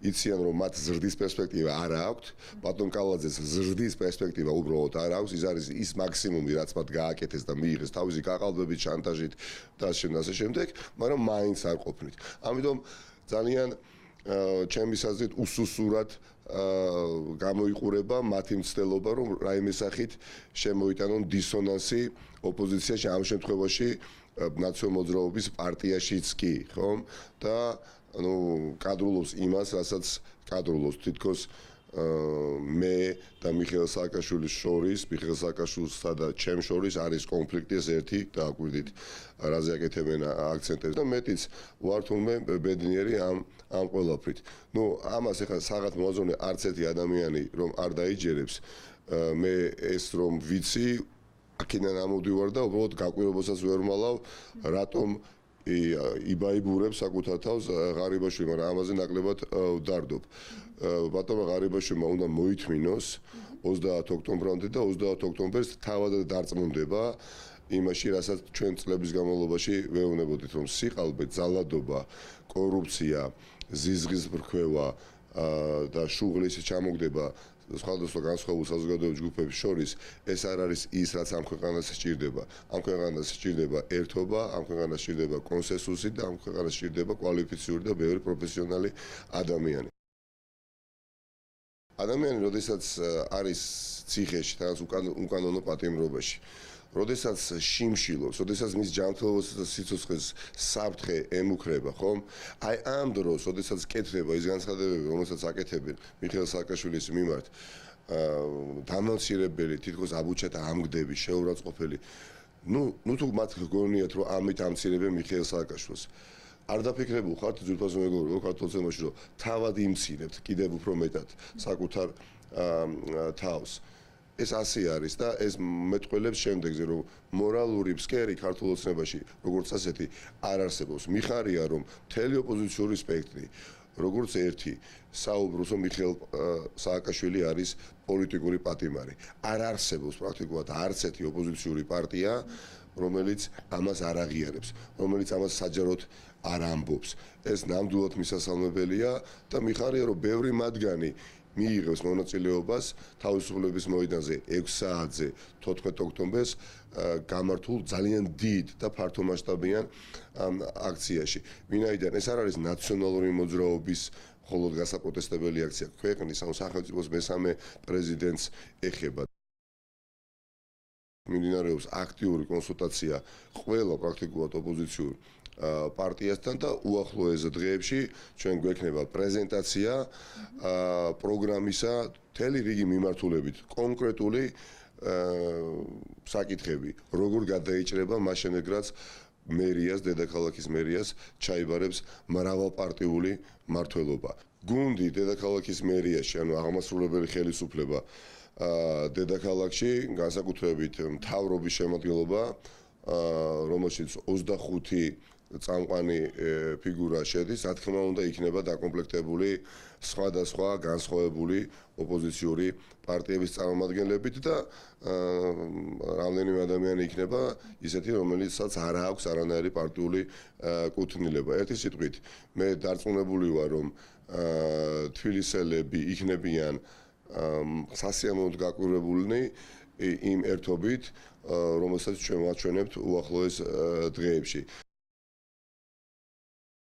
იციან რომ მათ ზრდის პერსპექტივა არ აქვს, ბატონ კალაძეს ზრდის პერსპექტივა უბრალოდ არ აქვს, ის არის ის მაქსიმუმი რაც მათ გააკეთეს და მიიღეს თავისი გაყალბებით, შანტაჟით და ასე შემდეგ, მაგრამ მაინც არ ყოფნით. ამიტომ ძალიან ჩემი აზრით უსუსურად გამოიყურება მათი მცდელობა რომ რაიმე სახით შემოიტანონ დისონანსი ოპოზიციაში ამ შემთხვევაში ნაციონალ-მოძრაობის პარტიაშიც კი, ხომ? და კადრულობს იმას, რასაც კადრულობს თითქოს მე და მიხეილ სააკაშვილის შორის, მიხეილ სააკაშვილსა და ჩემ შორის არის კონფლიქტი ეს ერთი დააკვირდით, რაზე აკეთებენ აქცენტებს და მეტიც ვარ თურმე ბედნიერი ამ ყველაფრით. ამას ეხლა საღათ მოაზროვნე არც ერთი ადამიანი რომ არ დაიჯერებს, მე ეს რომ ვიცი, აქედან ამოდივარ და უბრალოდ გაკვირვებასაც ვერ ვალავ, რატომ იბაიბურებს საკუთარ თავს ღარიბაშვილი, მაგრამ ამაზე ნაკლებად ვდარდობ. ბატონმა ღარიბაშვილმა უნდა მოითმინოს 30 ოქტომბრამდე და 30 ოქტომბერს თავადად დარწმუნდება იმაში, რასაც ჩვენ წლების განმავლობაში ვეუბნებოდით, რომ სიყალბე, ძალადობა, კორუფცია, ზიზღის ბრქვევა და შუღლის ჩამოგდება სხვადასხვა განსხვავებულ საზოგადოებრივ ჯგუფებს შორის ეს არ არის ის, რაც ამ ქვეყანას სჭირდება. ამ ქვეყანას სჭირდება ერთობა, ამ ქვეყანას სჭირდება კონსენსუსი და ამ ქვეყანას სჭირდება კვალიფიციური და ბევრი პროფესიონალი ადამიანი. ადამიანი, როდესაც არის ციხეში, თან უკანონო პატიმრობაში, როდესაც შიმშილობს, როდესაც მის ჯანმრთელობას და სიცოცხლეს საფრთხე ემუქრება, ხომ? აი ამ დროს, როდესაც კეთდება ის განცხადებები, რომელსაც აკეთებენ მიხეილ სააკაშვილის მიმართ, დამამცირებელი, თითქოს აბუჩათა ამგდები, შეურაცხყოფელი, თუ მათ გგონიათ, რომ ამით ამცირებენ მიხეილ სააკაშვილს, არ დაფიქრებულ ხართ ძვირფასო მეგობრებო ქართულ ცემაში, რომ თავად იმცირებთ კიდევ უფრო მეტად საკუთარ თავს. ეს ასე არის და ეს მეტყველებს შემდეგზე, რომ მორალური ფსკერი ქართულ ოცნებაში, როგორც ასეთი, არ არსებობს. მიხარია, რომ მთელი ოპოზიციური სპექტრი, როგორც ერთი, საუბრობს, რომ მიხეილ სააკაშვილი არის პოლიტიკური პატიმარი. არ არსებობს პრაქტიკულად არც ერთი ოპოზიციური პარტია, რომელიც ამას არ აღიარებს, რომელიც ამას საჯაროდ არ ამბობს. ეს ნამდვილად მისასალმებელია და მიხარია, რომ ბევრი მათგანი მიიღებს მონაწილეობას თავისუფლების მოედანზე 6 საათზე 14 ოქტომბერს გამართულ ძალიან დიდ და ფართომასშტაბიან აქციაში. ვინაიდან ეს არ არის ნაციონალური მოძრაობის მხოლოდ გასაპროტესტებელი აქცია, ქვეყნის ან სახელმწიფოს მესამე პრეზიდენტს ეხება. მიმდინარეობს აქტიური კონსულტაცია ყველა პრაქტიკულად ოპოზიციურ პარტიასთან და უახლოეს დღეებში ჩვენ გვექნება პრეზენტაცია პროგრამისა მთელი რიგი მიმართულებით კონკრეტული საკითხები, როგორ გადაიჭრება მას შემდეგ, რაც მერიას, დედაქალაქის მერიას ჩაიბარებს მრავალპარტიული მმართველობა. გუნდი დედაქალაქის მერიაში, ანუ აღმასრულებელი ხელისუფლება დედაქალაქში, განსაკუთრებით მთავრობის შემადგენლობა, რომელშიც 25 წამყვანი ფიგურა შედის, რა თქმა უნდა, იქნება დაკომპლექტებული სხვადასხვა განსხვავებული ოპოზიციური პარტიების წარმომადგენლებით და რამდენიმე ადამიანი იქნება ისეთი, რომელიცაც არ აქვს არანაირი პარტიული კუთვნილება. ერთი სიტყვით, მე დარწმუნებული ვარ, რომ თბილისელები იქნებიან სასიამოვნოდ გაკვირვებულნი იმ ერთობით, რომელსაც ჩვენ ვაჩვენებთ უახლოეს დღეებში.